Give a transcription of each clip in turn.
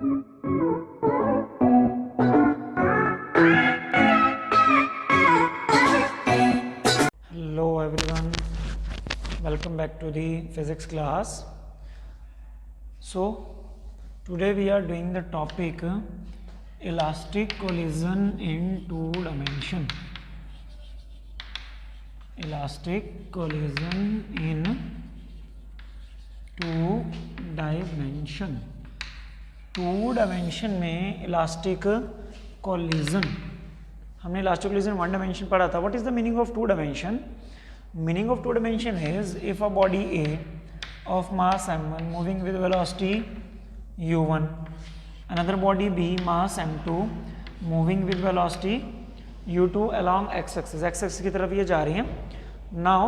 Hello everyone, welcome back to the physics class. So today we are doing the topic elastic collision in two dimension. Elastic collision in two dimension. Two dimension में elastic collision, हमने elastic collision one dimension पढ़ा था. What is the meaning of two dimension? Meaning of two dimension is if a body A of mass m1 moving with velocity u1, another body b mass m2 moving with velocity u2 along x axis. x axis की तरफ ये जा रही हैं. now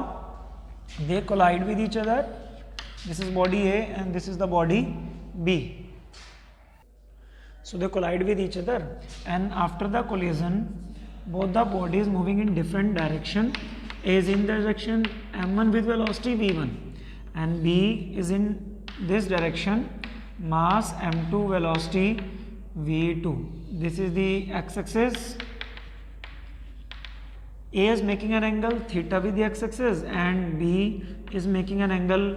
they collide with each other. this is body a and this is the body b. So they collide with each other, and after the collision both the bodies moving in different direction. A is in the direction m1 with velocity v1 and b is in this direction mass m2 velocity v2. This is the x-axis. A is making an angle theta with the x-axis and b is making an angle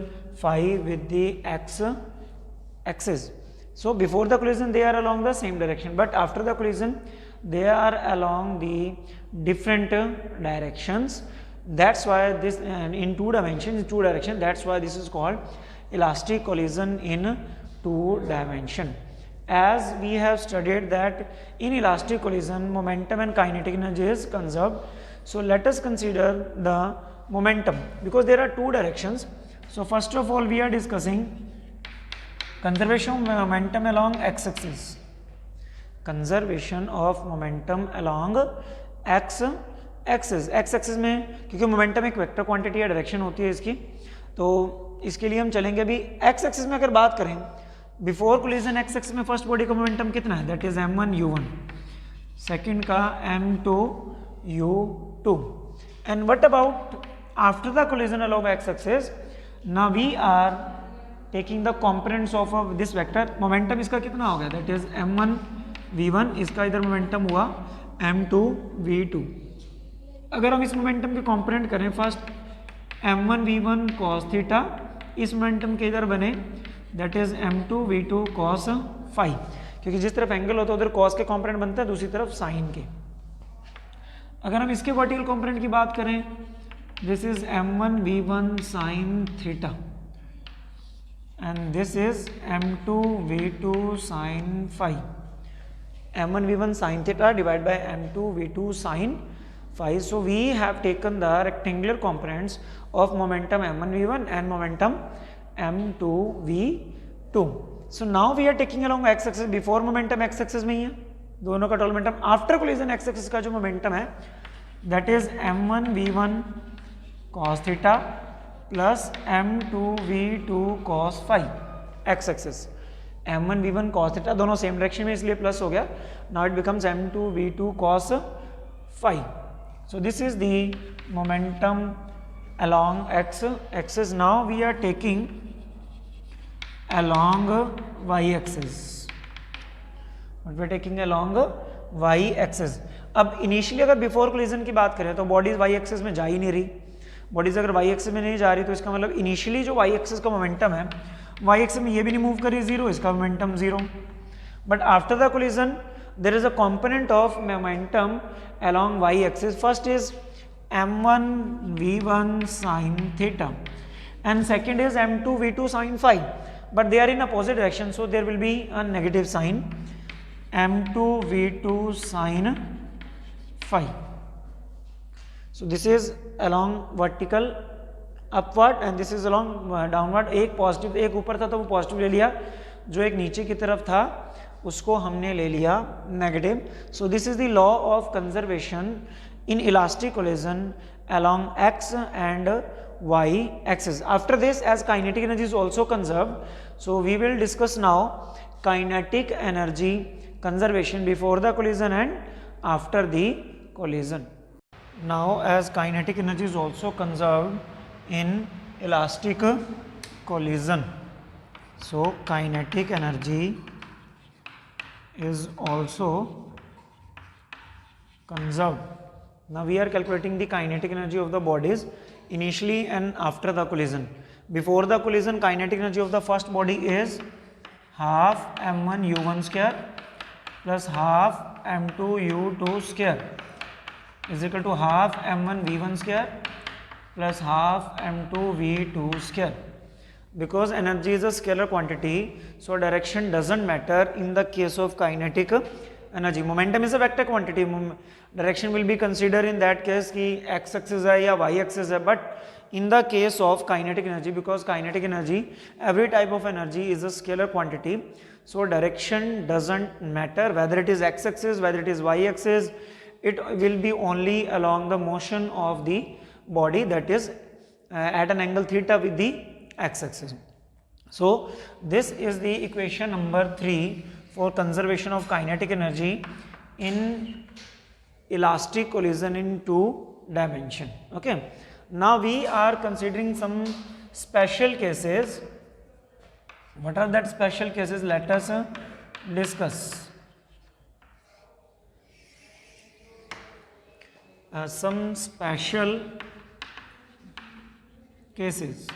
phi with the x-axis. So before the collision they are along the same direction, but after the collision they are along the different directions. That's why this in two dimensions, two direction, that's why this is called elastic collision in two dimension. As we have studied that in elastic collision momentum and kinetic energy is conserved. So let us consider the momentum, because there are two directions. So first of all we are discussing conservation of momentum along x-axis. Conservation of momentum along x-axis. x-axis में क्योंकि momentum एक vector quantity या direction होती है इसकी, तो इसके लिए हम चलेंगे अभी x-axis में. अगर बात करें बिफोर कोलिजन x-axis में फर्स्ट बॉडी का मोमेंटम कितना है, that is m1 u1, second का m2 u2. And what about after the collision along x-axis? Now we are taking the components of this vector. momentum इसका कितना हो गया, that is m1 v1, इसका इधर momentum हुआ m2 v2. अगर हम इस momentum के component करें, first m1 v1 cos theta, इस momentum के इधर बने that is m2 v2 cos phi, क्योंकि जिस तरफ एंगल होता है उधर cos के component बनता है, दूसरी तरफ sin के. अगर हम इसके vertical component की बात करें, this is m1 v1 sin theta and this is m2 v2 sin phi. m1 v1 sin theta divided by m2 v2 sin phi. So we have taken the rectangular components of momentum m1 v1 and momentum m2 v2. So now we are taking along x-axis. before momentum x-axis में ही है दोनों का total momentum. After collision x-axis का जो momentum है that is m1 v1 cos theta plus m2 v2 cos phi. x-axis m1 v1 cos theta दोनों same direction में इसलिए प्लस हो गया. Now it becomes m2 v2 cos phi. So this is the momentum along x-axis. Now we are taking along y-axis. We are taking along y-axis. अब initially अगर before collision की बात करें तो बॉडीज y-axis में जा ही नहीं रही. बॉडीज अगर वाई एक्सिस में नहीं जा रही तो इसका मतलब इनिशियली जो वाई एक्सिस का मोमेंटम है, वाई एक्सिस में ये भी नहीं मूव करी जीरो, इसका momentum zero. But after the collision there is a component of momentum along y axis. First is m1 v1 sin theta and second is m2 v2 sin phi, but they are in opposite direction, so there will be a negative sign m2 v2 sin phi. So this is along vertical upward and this is along downward. एक positive एक ऊपर था तो वो positive ले लिया, जो एक नीचे की तरफ था उसको हमने ले लिया negative. So this is the law of conservation in elastic collision along x and y axis. After this, as kinetic energy is also conserved, so we will discuss now kinetic energy conservation before the collision and after the collision. Now as kinetic energy is also conserved in elastic collision, so kinetic energy is also conserved. Now we are calculating the kinetic energy of the bodies initially and after the collision. Before the collision, kinetic energy of the first body is half m1 u1 square plus half m2 u2 square is equal to half m1 v1 square plus half m2 v2 square. Because energy is a scalar quantity, so direction doesn't matter in the case of kinetic energy. Momentum is a vector quantity. Direction will be considered in that case कि x axis है या y axis है. But in the case of kinetic energy, because kinetic energy, every type of energy is a scalar quantity, so direction doesn't matter whether it is x axis, whether it is y axis. It will be only along the motion of the body, that is at an angle theta with the x axis. So this is the equation number 3 for conservation of kinetic energy in elastic collision in 2 dimension. Okay, now we are considering some special cases. What are that special cases? Let us discuss. Some special cases.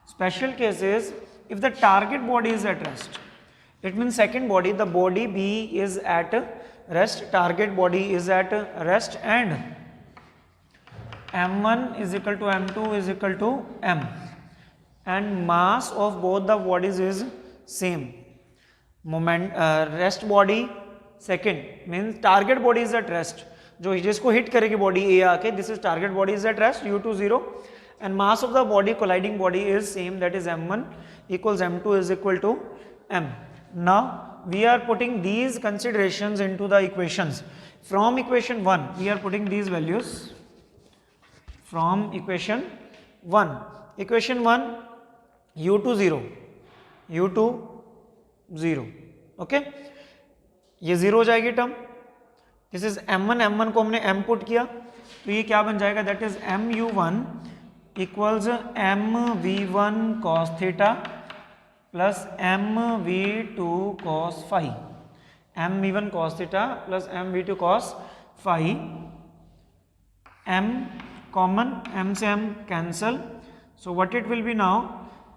Special cases, if the target body is at rest, it means second body, the body B is at rest, target body is at rest, and m1 is equal to m2 is equal to m, and mass of both the bodies is same. Rest body second means target body is at rest, जो जिसको hit करेगी body ए आके, this is target body is at rest u2 0, and mass of the body colliding body is same, that is m1 equals m2 is equal to m. Now we are putting these considerations into the equations. From equation 1 we are putting these values from equation 1. Equation 1 u2 0, u2 0, okay, ये 0 हो जाएगी term. This is m1, m1 को हमने m put किया तो ये क्या बन जाएगा, that is mu1 equals mv1 cos theta plus mv2 cos phi, mv1 cos theta plus mv2 cos phi, m common, m से m cancel, so what it will be now,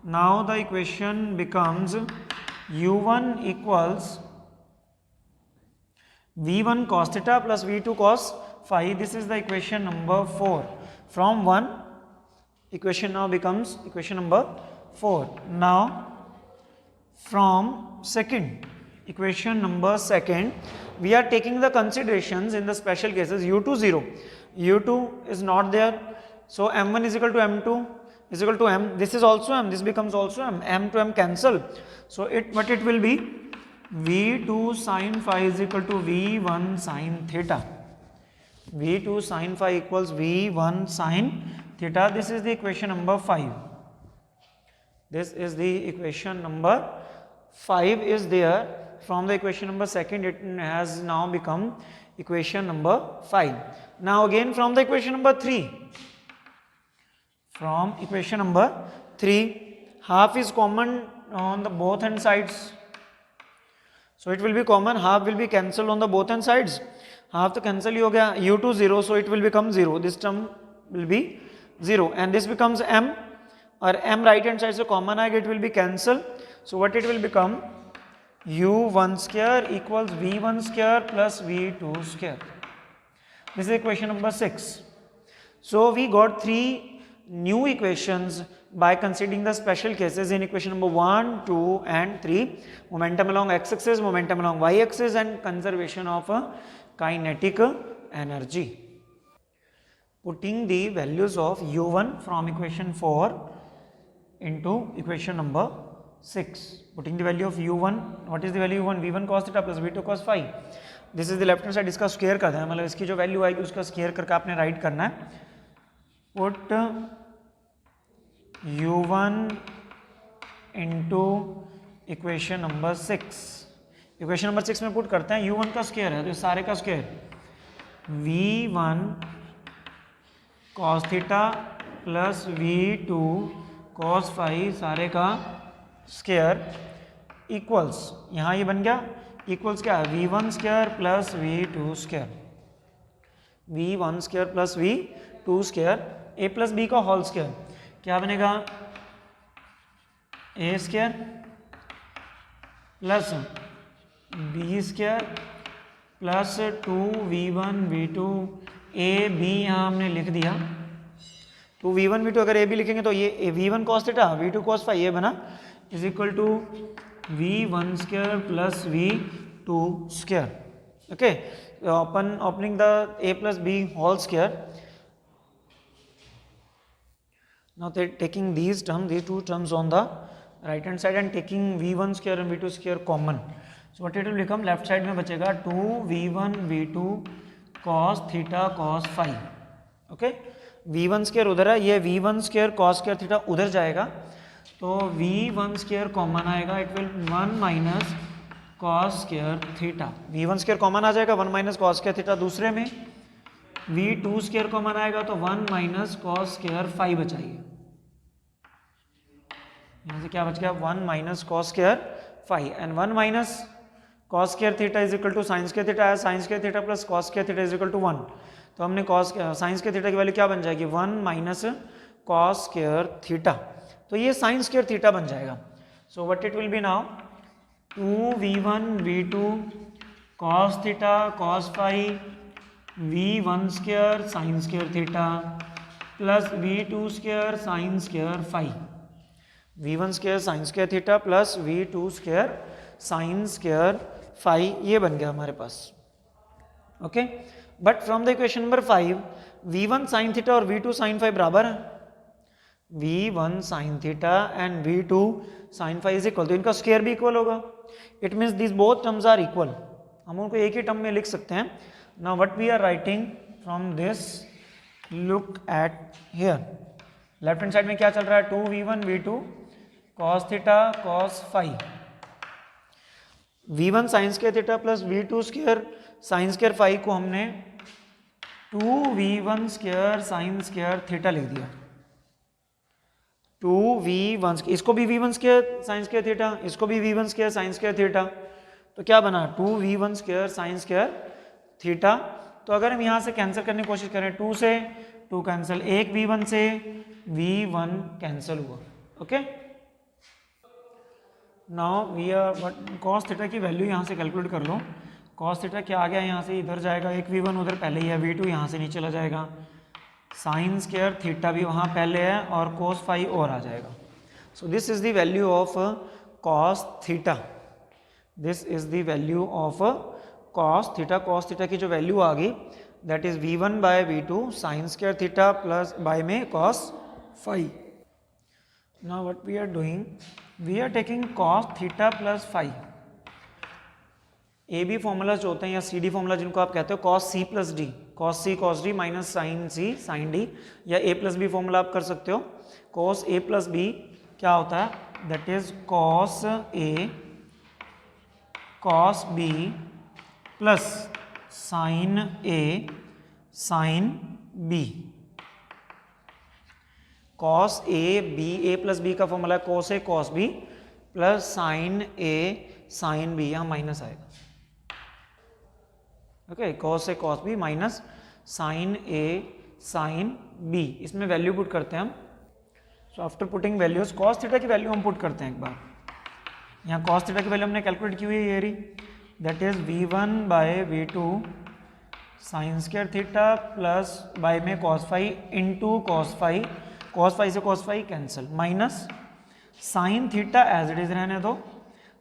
now the equation becomes u1 equals v1 cos theta plus v2 cos phi. This is the equation number 4. From 1 equation now becomes equation number 4. Now from second equation number 2 we are taking the considerations in the special cases. u2 0, u2 is not there, so m1 is equal to m2 is equal to m, this is also m, this becomes also m to m cancel, so what it will be, v2 sin phi is equal to v1 sin theta, v2 sin phi equals v1 sin theta. This is the equation number 5. This is the equation number 5 is there. From the equation number 2 it has now become equation number 5. Now again from the equation number 3, from equation number 3, half is common on the both hand sides, so it will be common, half will be cancelled on the both hand sides, half to cancel ही हो गया, u2 0, so it will become 0, this term will be 0, and this becomes m, और m right hand side से common आएगा, it will be cancelled, so what it will become, u1 square equals v1 square plus v2 square. This is equation number 6. So we got 3 new equations by considering the special cases in equation number 1, 2 and 3. Momentum along x-axis, momentum along y-axis, and conservation of kinetic energy. Putting the values of u1 from equation 4 into equation number 6. Putting the value of u1, what is the value of u1? v1 cos theta plus v2 cos phi. This is the left hand side, इसका square करना है, मतलब इसकी जो value आएगी उसका square करके आपने राइट करना है. Put u1 into equation number 6. Equation number 6 में पुट करते हैं, u1 का स्क्वायर है तो सारे का square, v1 cos theta plus v2 cos phi सारे का स्क्वायर इक्वल्स, यहाँ ये बन गया इक्वल्स क्या है v1 square plus v2 square, v1 square plus v2 square a plus b का होल स्क्वायर क्या बनेगा a square plus b square plus 2v1 v2 a b यहाँ हमने लिख दिया। 2v1 v2 अगर a b लिखेंगे तो ये v1 cos theta v2 cos phi ये बना is equal to v1 square plus v2 square. Okay, अपन opening the a plus b whole square, now they taking these two terms on the right hand side and taking v1 square and v2 square common, so what it will become, left side में बचेगा 2v1 v2 cos theta cos phi. Okay, v1 square उधर है, ये v1 square cos square theta उधर जाएगा तो v1 square common आएगा, it will 1 minus cos square theta, v1 square common आ जाएगा 1 माइनस cos स्क्वायर थीटा, दूसरे में v2 स्क्वायर कॉमन आएगा तो 1 माइनस cos स्क्वायर फाई बचाइए, यहाँ से क्या बच गया 1 minus cos square phi and 1 minus cos square theta is equal to sine square theta है, sine square theta plus cos square theta is equal to 1, तो हमने साइन स्क्वायर थीटा की वैल्यू क्या बन जाएगी 1 माइनस cos स्क्वायर थीटा, तो ये sign square theta बन जाएगा। So what it will be now 2v1 v2 cos theta cos phi v1 square sine square theta plus v2 square sine square phi, v1 square sine square theta plus v2 square sine square phi, ये बन गया हमारे पास। Okay, but from the equation number 5 v1 sine theta और v2 sine phi बराबर है, v1 sine theta and v2 sine phi is equal, तो इनका स्क्वायर भी इक्वल होगा, it means this both terms are equal, हम उनको एक ही टर्म में लिख सकते हैं। Now what we are writing from this, look at here, left hand side में क्या चल रहा है 2v1 v2 cos theta cos phi, v1 sine square theta plus v2 square sine square phi को हमने 2v1 square sine square theta लिख दिया, 2v1, इसको भी v1 square sine square theta, इसको भी v1 square sine square theta, तो क्या बना 2v1 square sine square theta. तो अगर हम यहाँ से कैंसिल करने की कोशिश करें 2 से 2 कैंसिल, एक v1 से v1 कैंसिल हुआ। Okay, now we are cos theta की वैल्यू यहाँ से कैलकुलेट कर लो, cos थीटा क्या आ गया यहाँ से इधर जाएगा, एक v1 उधर पहले ही है, v2 यहाँ से नीचे चला जाएगा, साइन स्क्वायर थीटा भी वहाँ पहले है और cos फाई और आ जाएगा। So this is the value of cos theta, this is the value of cos theta, cos theta की जो वैल्यू आ गई that is v1 by v2 sine square theta plus by में cos phi. Now what we are doing, we are taking cos theta plus phi, a b formula जो होते हैं या C D formula जिनको आप कहते हो cos c plus d, cos c cos d minus sine c sine d, या a plus b formula आप कर सकते हो, cos a प्लस b क्या होता है that is cos a cos b plus sine a sine b, cos a b, a plus b का formula है cos a cos b plus sine a sine b, यहाँ minus आएगा। Okay, cos a cos b minus sine a sine b, इसमें value put करते हैं हम। So after putting values cos theta की value हम पुट करते हैं एक बार, यहाँ cos थीटा की वैल्यू हमने कैलकुलेट की हुई है, ये रही that is v1 by v2 sine square theta plus by में cos phi into cos phi, cos phi से cos phi cancel, minus sine theta as it is रहने दो,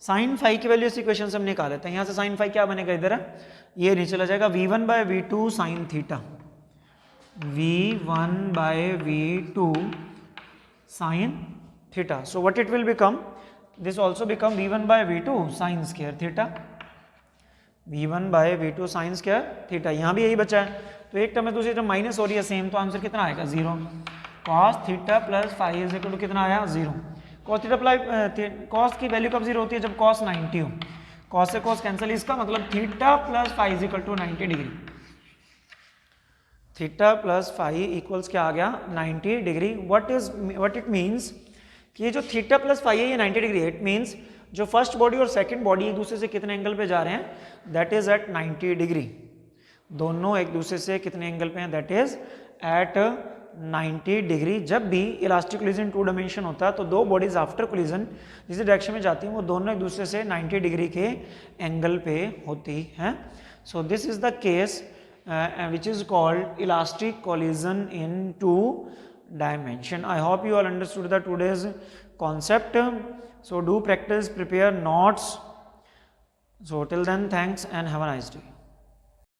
साइन फाई की वैल्यू इस इक्वेशन से हम निकाल लेते हैं, यहाँ से साइन फाई क्या बनेगा इधर है, ये नहीं चला जाएगा v1 by v2 sine theta, v1 by v2 sine theta, so what it will become, this also become v1 by v2 sine square theta, v1 by v2 sine square theta, यहाँ भी यही बचा है, तो एक टर्म में दूसरी term minus हो रही है सेम, तो आंसर कितना आएगा 0, cos theta plus phi is equal to कितना आया 0, cos थीटा प्लस cos की वैल्यू कब 0 होती है जब cos 90 हो, cos से cos कैंसिल, इसका मतलब theta plus phi is equal to 90 degree, theta plus phi equals क्या आ गया 90 डिग्री। व्हाट इट मीन्स कि ये जो थीटा प्लस फाई है ये 90 डिग्री है, इट मीन्स जो फर्स्ट बॉडी और सेकंड बॉडी एक दूसरे से कितने एंगल पे जा रहे हैं, दैट इज एट 90 डिग्री। दोनों एक दूसरे से कितने एंगल पे हैं, दैट इज एट 90 डिग्री। जब भी इलास्टिक कोलिजन 2 डायमेंशन होता है तो दो बॉडीज आफ्टर कोलिजन जिस डायरेक्शन में जाती हैं वो दोनों एक दूसरे से 90 डिग्री के एंगल पे होती हैं। सो this is the case which is called elastic collision in 2 dimension. I hope you all understood the today's concept. So do practice, prepare notes. So till then, thanks and have a nice day.